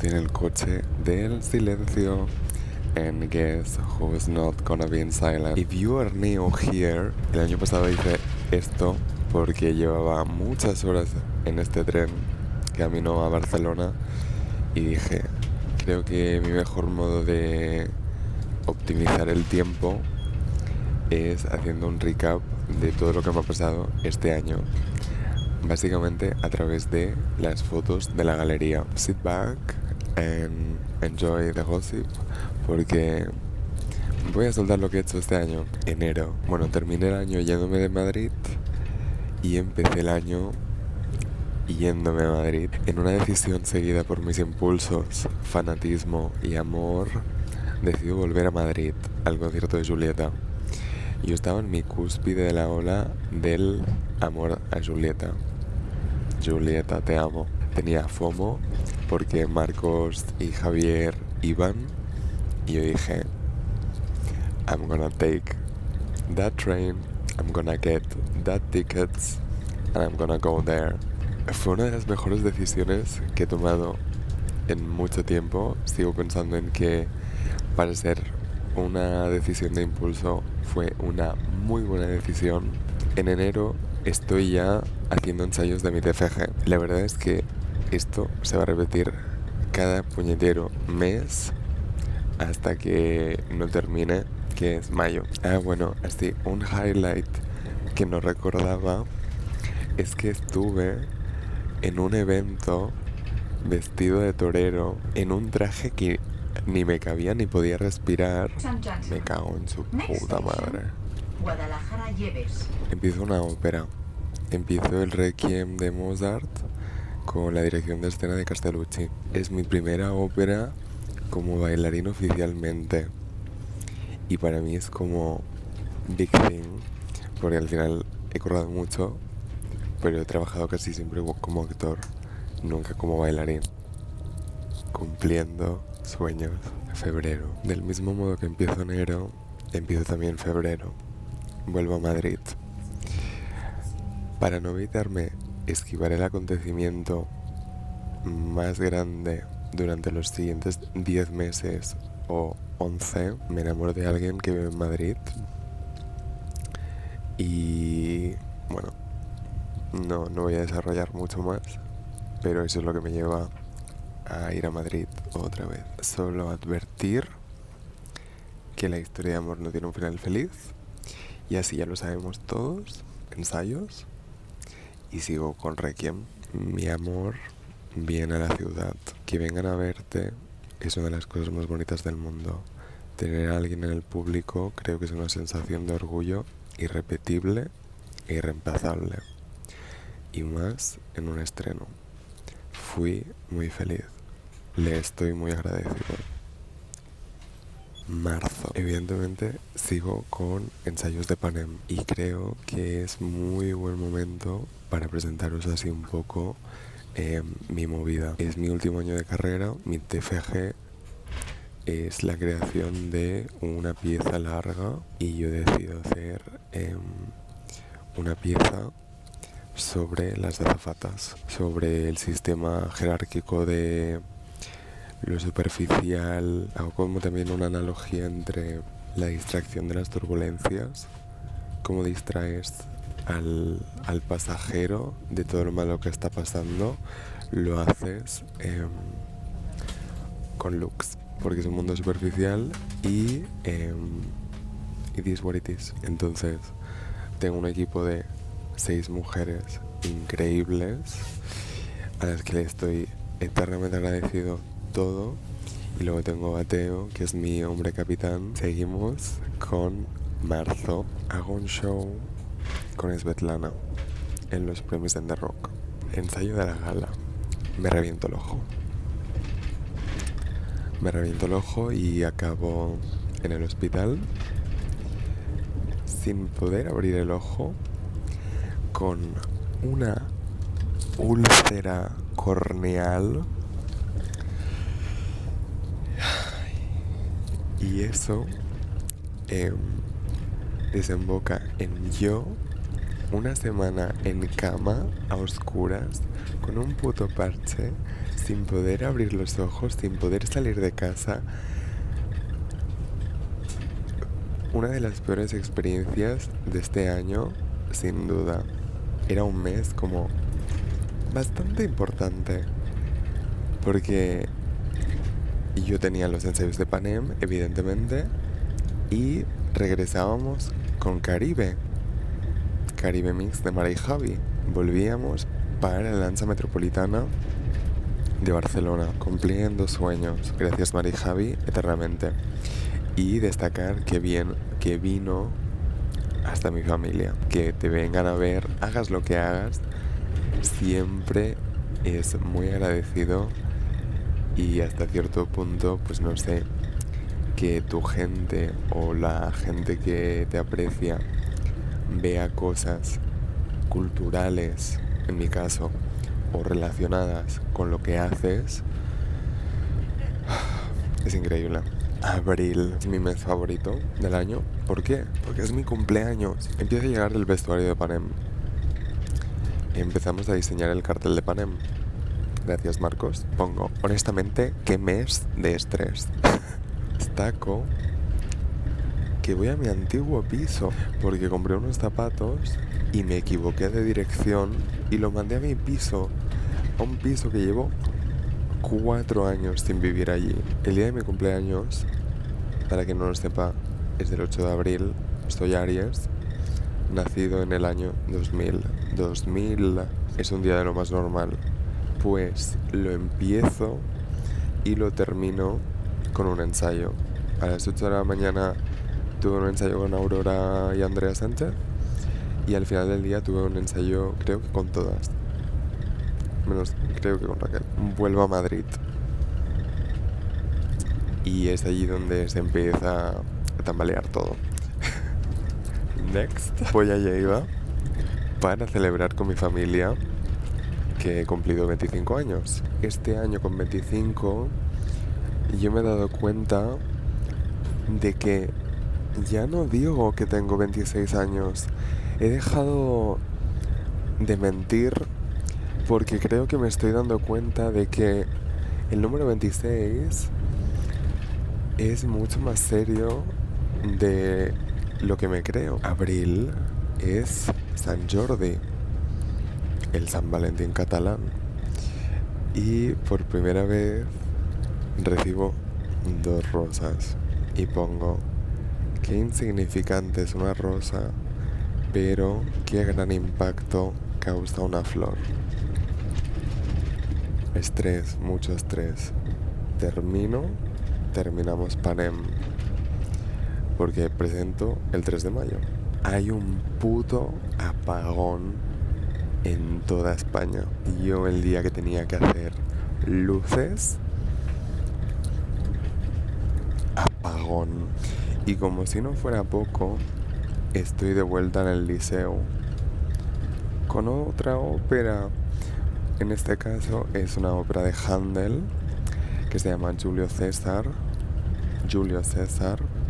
estoy en el coche del silencio. And guess who's not gonna be in silent? If you are new here, el año pasado hice esto porque llevaba muchas horas en este tren camino a Barcelona y dije, creo que mi mejor modo de optimizar el tiempo es haciendo un recap de todo lo que me ha pasado este año, básicamente a través de las fotos de la galería. Sit back and enjoy the gossip, porque voy a soltar lo que he hecho este año. Enero. Bueno, terminé el año yéndome de Madrid y empecé el año yéndome a Madrid. En una decisión seguida por mis impulsos, fanatismo y amor, decidí volver a Madrid, al concierto de Julieta. Yo estaba en mi cúspide de la ola del amor a Julieta. Julieta, te amo. Tenía FOMO porque Marcos y Javier iban y yo dije, I'm gonna take that train, I'm gonna get that tickets and I'm gonna go there. Fue una de las mejores decisiones que he tomado en mucho tiempo. Sigo pensando en que para ser una decisión de impulso fue una muy buena decisión. En enero estoy ya haciendo ensayos de mi TFG. La verdad es que esto se va a repetir cada puñetero mes hasta que no termine, que es mayo. Bueno, así un highlight que no recordaba es que estuve en un evento vestido de torero en un traje que ni me cabía ni podía respirar. Me cago en su puta madre. Guadalajara Lleves. Empiezo una ópera. Empiezo el Requiem de Mozart con la dirección de escena de Castellucci. Es mi primera ópera como bailarín oficialmente. Y para mí es como big thing, porque al final he currado mucho, pero he trabajado casi siempre como actor, nunca como bailarín. Cumpliendo sueños. Febrero. Del mismo modo que empiezo enero, empiezo también febrero. Vuelvo a Madrid. Para no evitarme esquivar el acontecimiento más grande durante los siguientes 10 meses o 11, me enamoro de alguien que vive en Madrid. Y bueno, no voy a desarrollar mucho más, pero eso es lo que me lleva a ir a Madrid otra vez. Solo advertir que la historia de amor no tiene un final feliz, y así ya lo sabemos todos. Ensayos y sigo con Requiem. Mi amor viene a la ciudad. Que vengan a verte es una de las cosas más bonitas del mundo. Tener a alguien en el público creo que es una sensación de orgullo irrepetible e irreemplazable, y más en un estreno. Fui muy feliz. Le estoy muy agradecido. Marzo. Evidentemente sigo con ensayos de Panem y creo que es muy buen momento para presentaros así un poco mi movida. Es mi último año de carrera. Mi TFG es la creación de una pieza larga y yo decido hacer una pieza sobre las azafatas, sobre el sistema jerárquico de lo superficial. Hago como también una analogía entre la distracción de las turbulencias, cómo distraes al pasajero de todo lo malo que está pasando, lo haces con looks, porque es un mundo superficial y it is what it is. Entonces tengo un equipo de 6 mujeres increíbles a las que le estoy eternamente agradecido todo, y luego tengo a Teo, que es mi hombre capitán. Seguimos con marzo. Hago un show con Svetlana en los premios de The Rock. Ensayo de la gala. Me reviento el ojo y acabo en el hospital sin poder abrir el ojo, con una úlcera corneal. Y eso desemboca en yo una semana en cama, a oscuras, con un puto parche, sin poder abrir los ojos, sin poder salir de casa. Una de las peores experiencias de este año, sin duda. Era un mes como bastante importante, porque yo tenía los ensayos de Panem, evidentemente, y regresábamos con Caribe Mix de Mara y Javi. Volvíamos para la Danza Metropolitana de Barcelona, cumpliendo sueños. Gracias Mara y Javi, eternamente. Y destacar que vino hasta mi familia. Que te vengan a ver, hagas lo que hagas, siempre es muy agradecido. Y hasta cierto punto, pues no sé, que tu gente o la gente que te aprecia vea cosas culturales, en mi caso, o relacionadas con lo que haces, es increíble. Abril es mi mes favorito del año. ¿Por qué? Porque es mi cumpleaños. Empieza a llegar el vestuario de Panem. Empezamos a diseñar el cartel de Panem. Gracias, Marcos. Pongo, honestamente, qué mes de estrés. Destaco que voy a mi antiguo piso porque compré unos zapatos y me equivoqué de dirección y lo mandé a mi piso, a un piso que llevo 4 años sin vivir allí. El día de mi cumpleaños, para quien no lo sepa, es del 8 de abril. Soy Aries, nacido en el año 2000. 2000 es un día de lo más normal. Pues lo empiezo y lo termino con un ensayo. A las 8 de la mañana tuve un ensayo con Aurora y Andrea Sánchez, y al final del día tuve un ensayo, creo que con todas, menos creo que con Raquel. Vuelvo a Madrid y es allí donde se empieza a tambalear todo. Next, voy a Lleida para celebrar con mi familia que he cumplido 25 años. Este año con 25 yo me he dado cuenta de que ya no digo que tengo 26 años. He dejado de mentir porque creo que me estoy dando cuenta de que el número 26 es mucho más serio de lo que me creo. Abril es San Jordi, el San Valentín catalán. Y por primera vez recibo 2 rosas y pongo, qué insignificante es una rosa, pero qué gran impacto causa una flor. Estrés, mucho estrés. Terminamos Panem, porque presento el 3 de mayo. Hay un puto apagón en toda España. Yo el día que tenía que hacer luces, apagón. Y como si no fuera poco, estoy de vuelta en el liceo con otra ópera. En este caso es una ópera de Händel que se llama Julio César,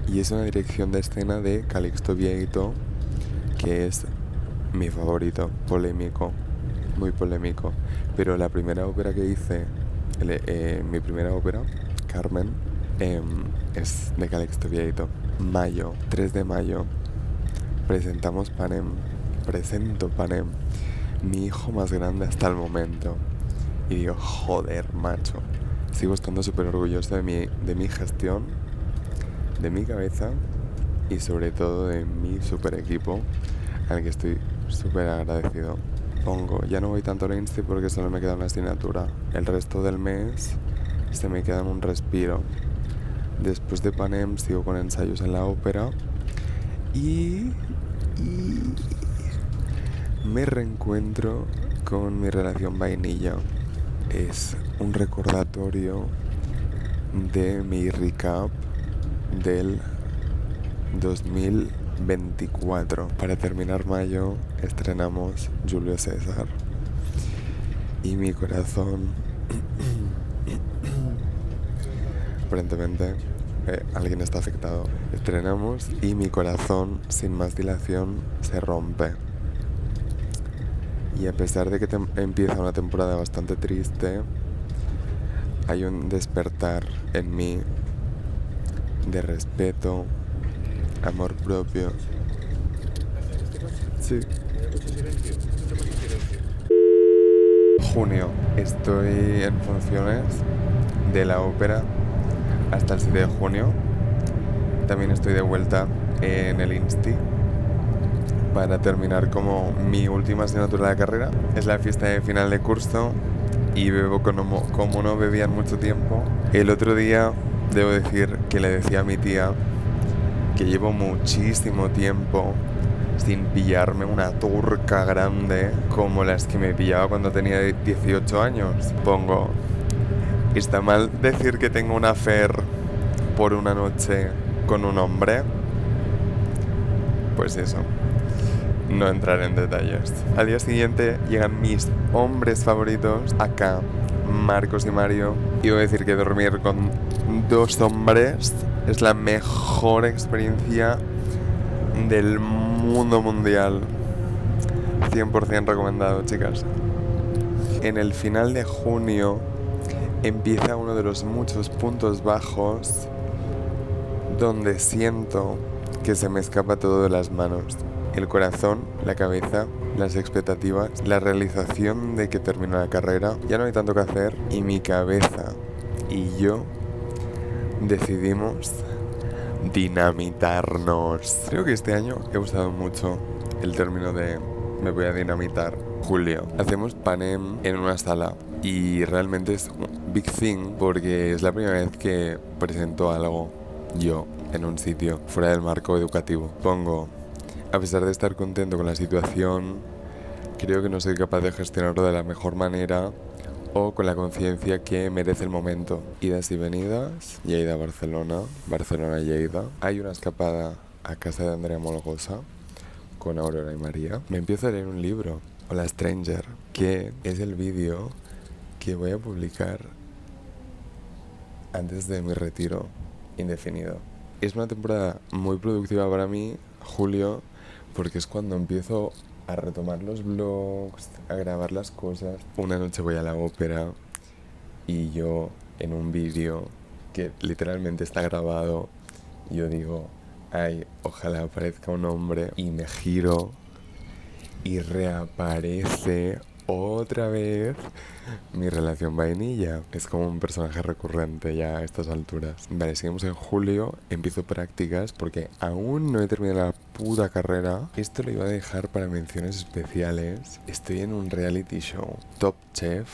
y es una dirección de escena de Calixto Vieito, que es mi favorito, muy polémico. Pero la primera ópera que hice, mi primera ópera, Carmen, es de Calixto Vieito. 3 de mayo, presento Panem, mi hijo más grande hasta el momento. Y digo, joder, macho. Sigo estando súper orgulloso de mi gestión, de mi cabeza y sobre todo de mi super equipo, al que estoy súper agradecido. Ya no voy tanto al Insti porque solo me queda una asignatura. El resto del mes se me queda en un respiro. Después de Panem sigo con ensayos en la ópera y me reencuentro con mi relación vainilla. Es un recordatorio de mi recap del 2024. Para terminar mayo estrenamos Julio César y mi corazón aparentemente alguien está afectado. Estrenamos y mi corazón sin más dilación se rompe. Y a pesar de que empieza una temporada bastante triste, hay un despertar en mí de respeto, amor propio. Sí. Junio. Estoy en funciones de la ópera hasta el 7 de junio. También estoy de vuelta en el Insti para terminar como mi última asignatura de la carrera. Es la fiesta de final de curso y bebo como no bebía en mucho tiempo. El otro día debo decir que le decía a mi tía que llevo muchísimo tiempo sin pillarme una turca grande como las que me pillaba cuando tenía 18 años. Pongo, ¿está mal decir que tengo una affair por una noche con un hombre? Pues eso, no entraré en detalles. Al día siguiente llegan mis hombres favoritos acá, Marcos y Mario. Y voy a decir que dormir con 2 hombres es la mejor experiencia del mundo mundial. 100% recomendado, chicas. En el final de junio empieza uno de los muchos puntos bajos donde siento que se me escapa todo de las manos. El corazón, la cabeza, las expectativas, la realización de que termino la carrera. Ya no hay tanto que hacer y mi cabeza y yo decidimos dinamitarnos. Creo que este año he usado mucho el término de me voy a dinamitar. Julio. Hacemos panem en una sala y realmente es un big thing porque es la primera vez que presento algo yo en un sitio fuera del marco educativo. Pongo, a pesar de estar contento con la situación, creo que no soy capaz de gestionarlo de la mejor manera o con la conciencia que merece el momento. Idas y venidas, Lleida a Barcelona, Barcelona a Lleida. Hay una escapada a casa de Andrea Molgosa con Aurora y María. Me empiezo a leer un libro, Hola Stranger, que es el vídeo que voy a publicar antes de mi retiro indefinido. Es una temporada muy productiva para mí, julio, porque es cuando empiezo a retomar los vlogs, a grabar las cosas. Una noche voy a la ópera y yo en un vídeo que literalmente está grabado, yo digo, ay, ojalá aparezca un hombre, y me giro y reaparece otra vez mi relación vainilla. Es como un personaje recurrente ya a estas alturas. Vale, seguimos en julio, empiezo prácticas porque aún no he terminado la puta carrera. Esto lo iba a dejar para menciones especiales. Estoy en un reality show. Top Chef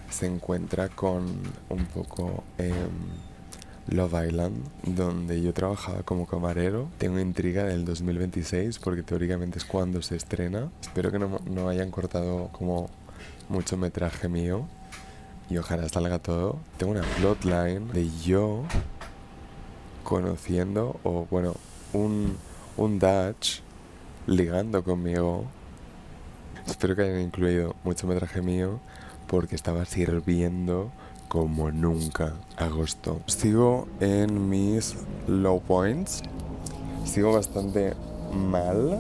se encuentra con un poco Love Island, donde yo trabajaba como camarero. Tengo intriga del 2026 porque teóricamente es cuando se estrena. Espero que no hayan cortado como mucho metraje mío y ojalá salga todo. Tengo una plotline de yo conociendo, o bueno, un Dutch ligando conmigo. Espero que hayan incluido mucho metraje mío porque estaba sirviendo como nunca. Agosto. Sigo en mis low points. Sigo bastante mal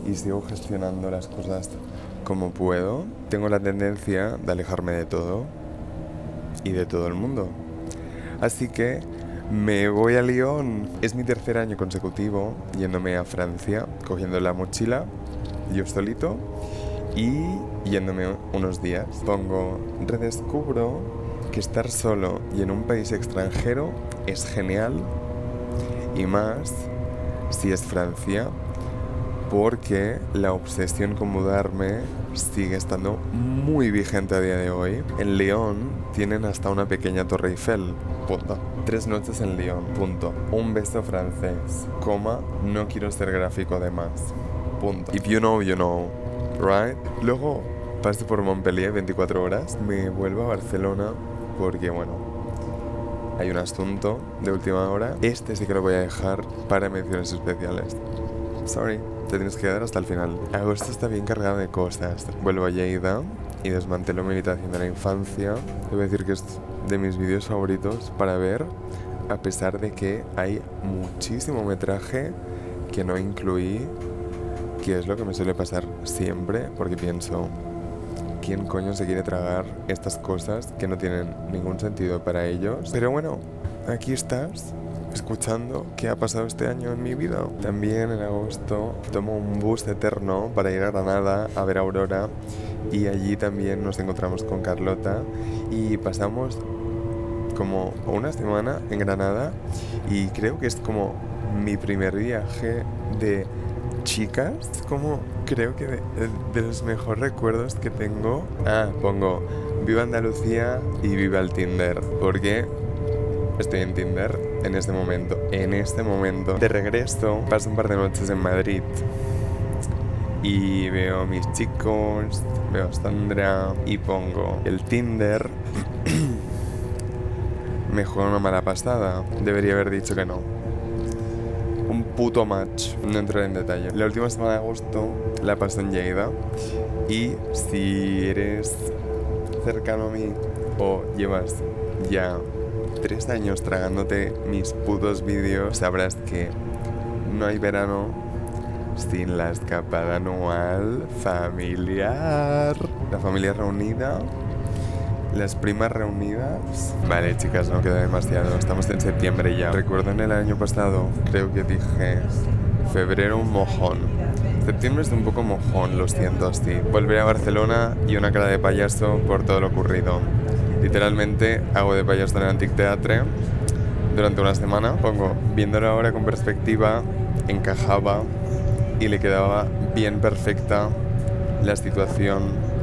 y sigo gestionando las cosas como puedo. Tengo la tendencia de alejarme de todo y de todo el mundo. Así que me voy a Lyon. Es mi tercer año consecutivo yéndome a Francia, cogiendo la mochila, yo solito, y yéndome unos días. Pongo, redescubro que estar solo y en un país extranjero es genial, y más si es Francia, porque la obsesión con mudarme sigue estando muy vigente a día de hoy. En Lyon tienen hasta una pequeña Torre Eiffel. Punto. 3 noches en Lyon. Punto. Un beso francés. Coma. No quiero ser gráfico además. Punto. If you know, you know. Right? Luego paso por Montpellier 24 horas. Me vuelvo a Barcelona porque, bueno, hay un asunto de última hora. Este sí que lo voy a dejar para menciones especiales. Sorry, te tienes que quedar hasta el final. Agosto está bien cargado de cosas. Vuelvo a Lleida y desmantelo mi habitación de la infancia. Debo decir que es de mis vídeos favoritos para ver, a pesar de que hay muchísimo metraje que no incluí, que es lo que me suele pasar siempre, porque pienso, ¿quién coño se quiere tragar estas cosas que no tienen ningún sentido para ellos? Pero bueno, aquí estás, escuchando qué ha pasado este año en mi vida. También en agosto tomo un bus eterno para ir a Granada a ver a Aurora, y allí también nos encontramos con Carlota y pasamos como una semana en Granada, y creo que es como mi primer viaje de chicas, como creo que de los mejores recuerdos que tengo. Pongo viva Andalucía y viva el Tinder, porque estoy en Tinder en este momento. De regreso paso un par de noches en Madrid y veo a mis chicos, veo a Sandra y pongo el Tinder. Me juega una mala pasada, debería haber dicho que no. Un puto match, no entraré en detalle. La última semana de agosto la paso en Lleida, y si eres cercano a mí o llevas ya 3 años tragándote mis putos vídeos, sabrás que no hay verano sin la escapada anual familiar. La familia reunida, las primas reunidas. Vale, chicas, no queda demasiado. Estamos en septiembre ya. Recuerdo en el año pasado, creo que dije febrero un mojón. Septiembre es un poco mojón, lo siento así. Volveré a Barcelona y una cara de payaso por todo lo ocurrido. Literalmente hago de payaso en el Antic Teatre durante una semana. Pongo, viéndolo ahora con perspectiva, encajaba y le quedaba bien perfecta la situación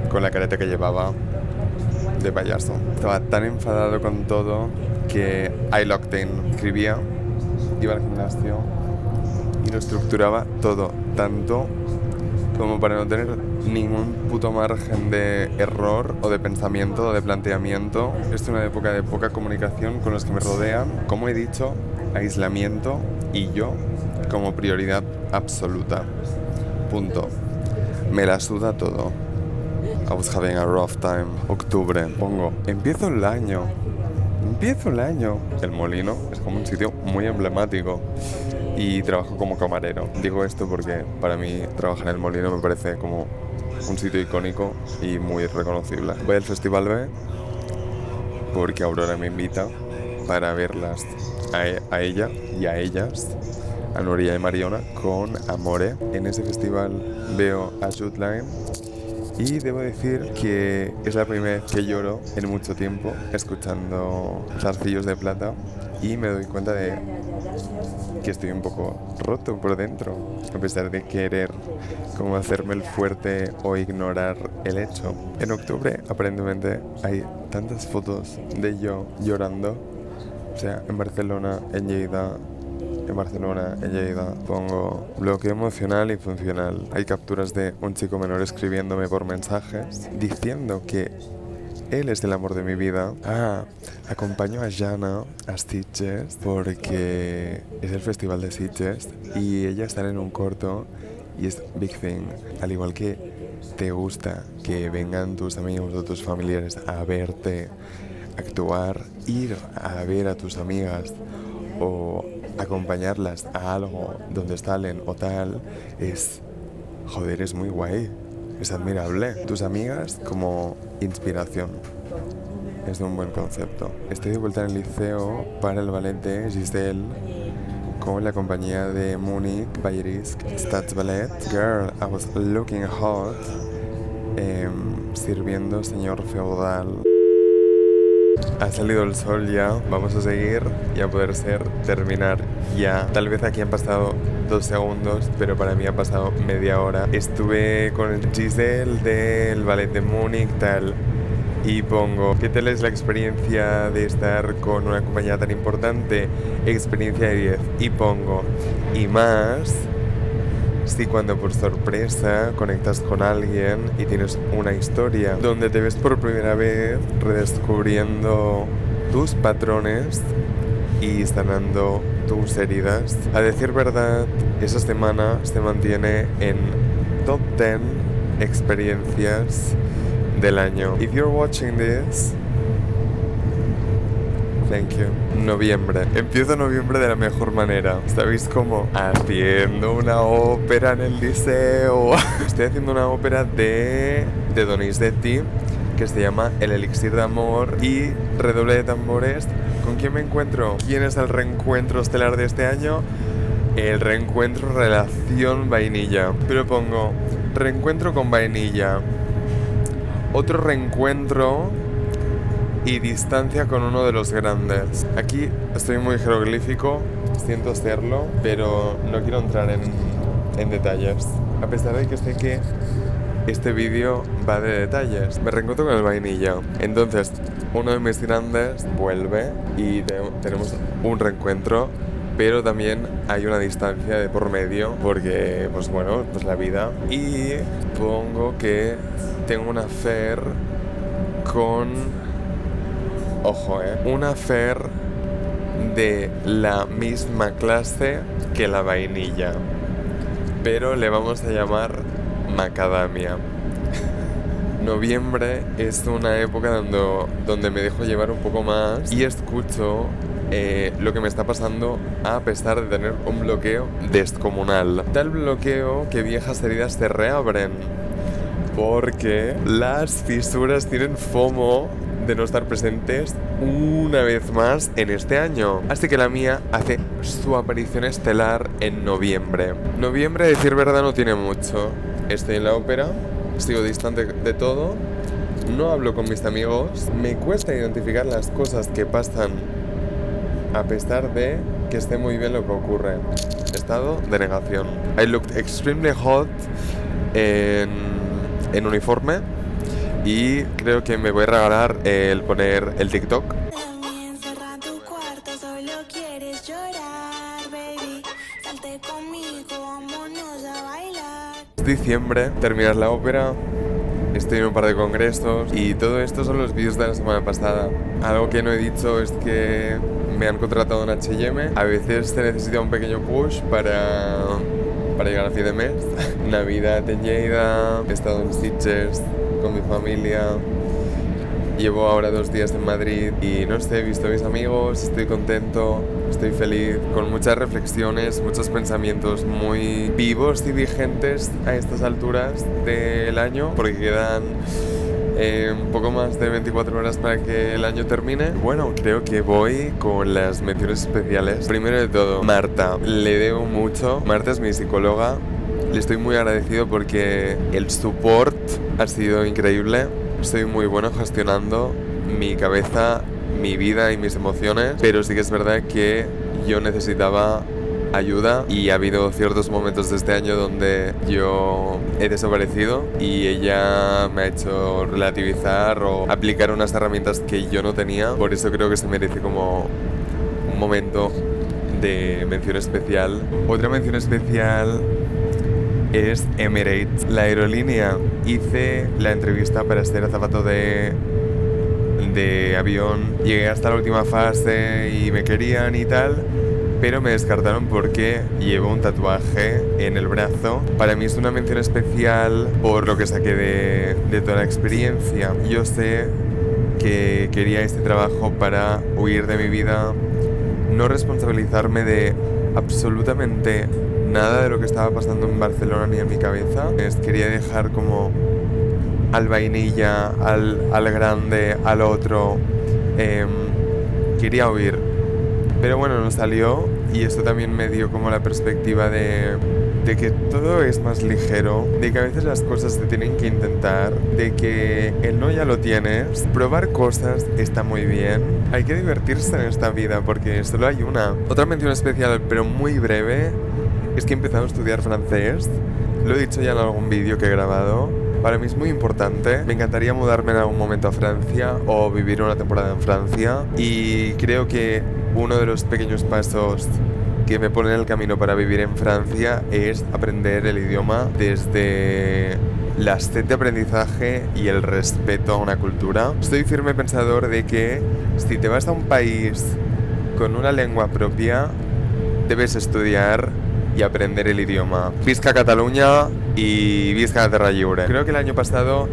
con la careta que llevaba de payaso. Estaba tan enfadado con todo que I locked in. Escribía, iba al gimnasio y lo estructuraba todo, tanto como para no tener ningún puto margen de error o de pensamiento o de planteamiento. Es una época de poca comunicación con los que me rodean. Como he dicho, aislamiento y yo como prioridad absoluta. Punto. Me la suda todo. I was having a rough time. Octubre. Pongo, empiezo el año. El Molino es como un sitio muy emblemático y trabajo como camarero. Digo esto porque para mí trabajar en el Molino me parece como un sitio icónico y muy reconocible. Voy al Festival B porque Aurora me invita para verlas a ella y a ellas, a Nuria y Mariona, con Amore. En ese festival veo a Shootline y debo decir que es la primera vez que lloro en mucho tiempo escuchando Zarcillos de Plata, y me doy cuenta de que estoy un poco roto por dentro, a pesar de querer como hacerme el fuerte o ignorar el hecho. En octubre aparentemente hay tantas fotos de yo llorando, o sea, en Barcelona, en Lleida. Pongo bloqueo emocional y funcional. Hay capturas de un chico menor escribiéndome por mensajes diciendo que él es el amor de mi vida. Acompaño a Jana a Sitges porque es el festival de Sitges y ella está en un corto y es big thing. Al igual que te gusta que vengan tus amigos o tus familiares a verte actuar, ir a ver a tus amigas o acompañarlas a algo donde salen o tal, es muy guay, es admirable. Tus amigas como inspiración es un buen concepto. Estoy de vuelta en el liceo para el ballet de Giselle con la compañía de Múnich, Bayerisk, Staatsballet. Girl, I was looking hot, sirviendo señor feudal. Ha salido el sol ya, vamos a seguir y a poder ser terminar ya. Tal vez aquí han pasado 2 segundos, pero para mí ha pasado media hora. Estuve con Giselle del ballet de Múnich, tal, y pongo, ¿qué tal es la experiencia de estar con una compañía tan importante? Experiencia de 10. Y pongo, y más si cuando por sorpresa conectas con alguien y tienes una historia donde te ves por primera vez redescubriendo tus patrones y sanando tus heridas. A decir verdad, esa semana se mantiene en top 10 experiencias del año. If you're watching this, Thank you. Noviembre. Empiezo noviembre de la mejor manera. ¿Sabéis cómo? Haciendo una ópera en el liceo. Estoy haciendo una ópera de Donizetti que se llama El Elixir de Amor. Y redoble de tambores. ¿Con quién me encuentro? ¿Quién es el reencuentro estelar de este año? El reencuentro relación vainilla. Pero pongo reencuentro con vainilla. Otro reencuentro y distancia con uno de los grandes. Aquí estoy muy jeroglífico, siento serlo, pero no quiero entrar en detalles. A pesar de que sé que este vídeo va de detalles. Me reencuentro con el vainilla. Entonces, uno de mis grandes vuelve y tenemos un reencuentro, pero también hay una distancia de por medio, porque, pues bueno, pues la vida. Y pongo que tengo una affair con... Ojo, una affair de la misma clase que la vainilla, pero le vamos a llamar macadamia. Noviembre es una época donde me dejo llevar un poco más y escucho lo que me está pasando a pesar de tener un bloqueo descomunal. Tal bloqueo que viejas heridas se reabren porque las fisuras tienen FOMO de no estar presentes una vez más en este año. Así que la mía hace su aparición estelar en noviembre. Noviembre, a decir verdad, no tiene mucho. Estoy en la ópera, sigo distante de todo, no hablo con mis amigos, me cuesta identificar las cosas que pasan a pesar de que esté muy bien lo que ocurre. Estado de negación. I looked extremely hot en uniforme. Y creo que me voy a regalar el poner el TikTok. Es diciembre, terminar la ópera, estoy en un par de congresos y todo esto son los vídeos de la semana pasada. Algo que no he dicho es que me han contratado en H&M. A veces se necesita un pequeño push para llegar a fin de mes. Navidad en Lleida, he estado en Sitges con mi familia, llevo ahora 2 días en Madrid y no sé, he visto a mis amigos, estoy contento, estoy feliz, con muchas reflexiones, muchos pensamientos muy vivos y vigentes a estas alturas del año, porque quedan un poco más de 24 horas para que el año termine. Bueno, creo que voy con las menciones especiales. Primero de todo, Marta, le debo mucho. Marta es mi psicóloga. Le estoy muy agradecido porque el support ha sido increíble. Estoy muy bueno gestionando mi cabeza, mi vida y mis emociones, pero sí que es verdad que yo necesitaba ayuda y ha habido ciertos momentos de este año donde yo he desaparecido y ella me ha hecho relativizar o aplicar unas herramientas que yo no tenía. Por eso creo que se merece como un momento de mención especial. Otra mención especial es Emirates, la aerolínea. Hice la entrevista para ser azafato de avión. Llegué hasta la última fase y me querían y tal, pero me descartaron porque llevo un tatuaje en el brazo. Para mí es una mención especial por lo que saqué de toda la experiencia. Yo sé que quería este trabajo para huir de mi vida, no responsabilizarme de absolutamente nada de lo que estaba pasando en Barcelona ni en mi cabeza. Quería dejar como al vainilla, al grande, al otro. Quería huir. Pero bueno, no salió y esto también me dio como la perspectiva de que todo es más ligero, de que a veces las cosas se tienen que intentar, de que el no ya lo tienes. Probar cosas está muy bien. Hay que divertirse en esta vida porque solo hay una. Otra mención especial, pero muy breve, es que he empezado a estudiar francés. Lo he dicho ya en algún vídeo que he grabado. Para mí es muy importante. Me encantaría mudarme en algún momento a Francia o vivir una temporada en Francia. Y creo que uno de los pequeños pasos que me ponen en el camino para vivir en Francia es aprender el idioma desde la sed de aprendizaje y el respeto a una cultura. Estoy firme pensador de que si te vas a un país con una lengua propia, debes estudiar y aprender el idioma. Visca Cataluña y visca la Terra Lliure. Creo que el año pasado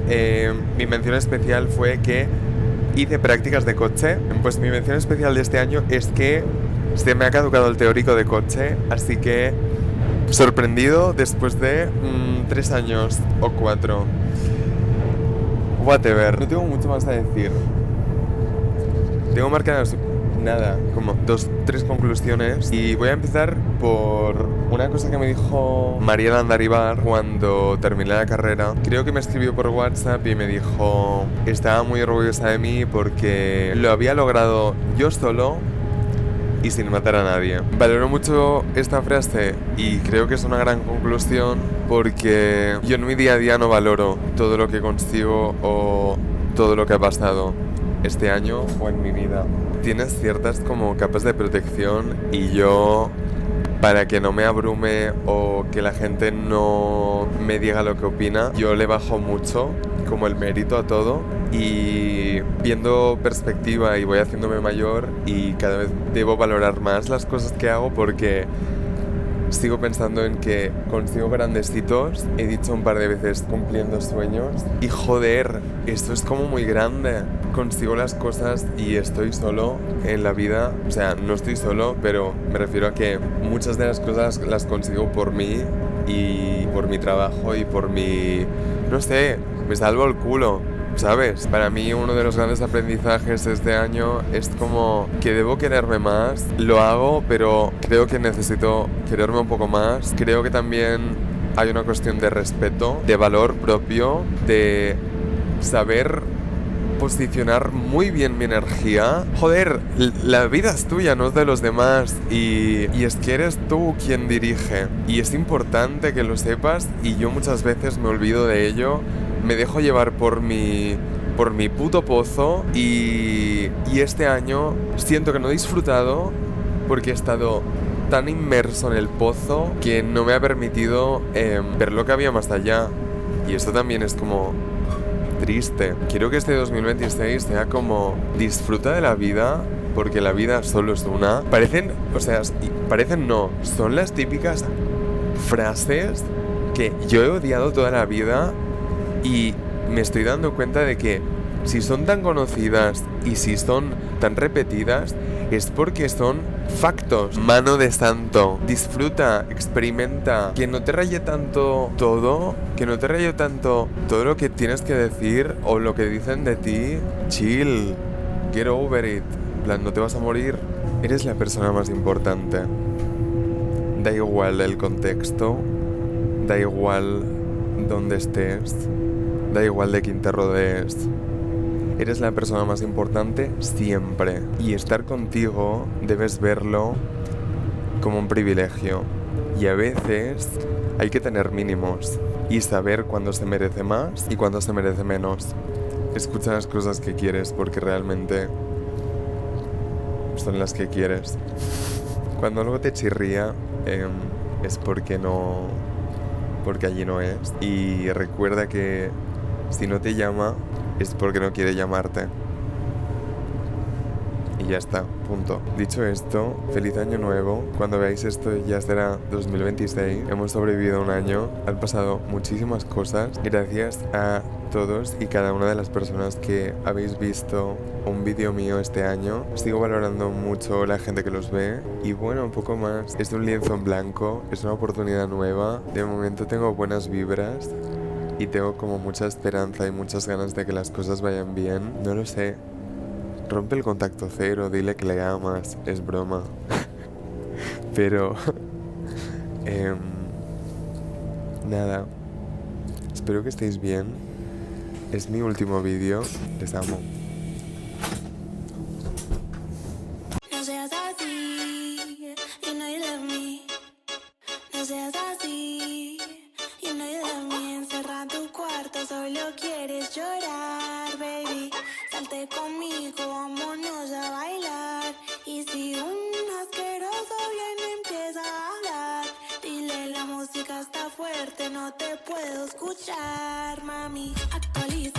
mi mención especial fue que hice prácticas de coche. Pues mi mención especial de este año es que se me ha caducado el teórico de coche, así que sorprendido después de 3 años o 4. Whatever. No tengo mucho más a decir. Tengo marcadas nada, como 2-3 conclusiones. Y voy a empezar por una cosa que me dijo Mariela Andaribar cuando terminé la carrera. Creo que me escribió por WhatsApp y me dijo: estaba muy orgullosa de mí porque lo había logrado yo solo y sin matar a nadie. Valoro mucho esta frase y creo que es una gran conclusión, porque yo en mi día a día no valoro todo lo que consigo o todo lo que ha pasado este año o en mi vida. Tienes ciertas como capas de protección y yo, para que no me abrume o que la gente no me diga lo que opina, yo le bajo mucho como el mérito a todo, y viendo perspectiva y voy haciéndome mayor y cada vez debo valorar más las cosas que hago, porque sigo pensando en que consigo grandes hitos. He dicho un par de veces cumpliendo sueños y joder, esto es como muy grande. Consigo las cosas y estoy solo en la vida. O sea, no estoy solo, pero me refiero a que muchas de las cosas las consigo por mí y por mi trabajo y por mi... no sé, me salvo el culo, ¿sabes? Para mí uno de los grandes aprendizajes de este año es como que debo quererme más. Lo hago, pero creo que necesito quererme un poco más. Creo que también hay una cuestión de respeto, de valor propio, de saber posicionar muy bien mi energía. Joder, la vida es tuya, no es de los demás, y es que eres tú quien dirige, y es importante que lo sepas, y yo muchas veces me olvido de ello. Me dejo llevar por mi puto pozo, y este año siento que no he disfrutado porque he estado tan inmerso en el pozo que no me ha permitido ver lo que había más allá, y esto también es como triste. Quiero que este 2026 sea como disfruta de la vida, porque la vida solo es una. Parecen no, son las típicas frases que yo he odiado toda la vida, y me estoy dando cuenta de que si son tan conocidas y si son tan repetidas es porque son factos. Mano de santo, disfruta, experimenta, que no te raye tanto todo, que no te raye tanto todo lo que tienes que decir o lo que dicen de ti. Chill, get over it. En plan, no te vas a morir, eres la persona más importante. Da igual el contexto, da igual donde estés, da igual de quién te rodees. Eres la persona más importante siempre, y estar contigo debes verlo como un privilegio, y a veces hay que tener mínimos y saber cuándo se merece más y cuándo se merece menos. Escucha las cosas que quieres porque realmente son las que quieres. Cuando algo te chirría es porque allí no es, y recuerda que si no te llama es porque no quiere llamarte. Y ya está, punto. Dicho esto, feliz año nuevo. Cuando veáis esto ya será 2026. Hemos sobrevivido un año. Han pasado muchísimas cosas. Gracias a todos y cada una de las personas que habéis visto un vídeo mío este año. Sigo valorando mucho la gente que los ve. Y bueno, un poco más. Es un lienzo en blanco. Es una oportunidad nueva. De momento tengo buenas vibras. Y tengo como mucha esperanza y muchas ganas de que las cosas vayan bien. No lo sé. Rompe el contacto cero, dile que le amas. Es broma. Pero... nada. Espero que estéis bien. Es mi último vídeo. Les amo. No seas así, you know you love me. No seas así, you know you love me. Encerra tu cuarto, solo quieres llorar, baby. Salte conmigo, vámonos a bailar. Y si un asqueroso viene, empieza a hablar, dile la música está fuerte, no te puedo escuchar, mami. Actualiza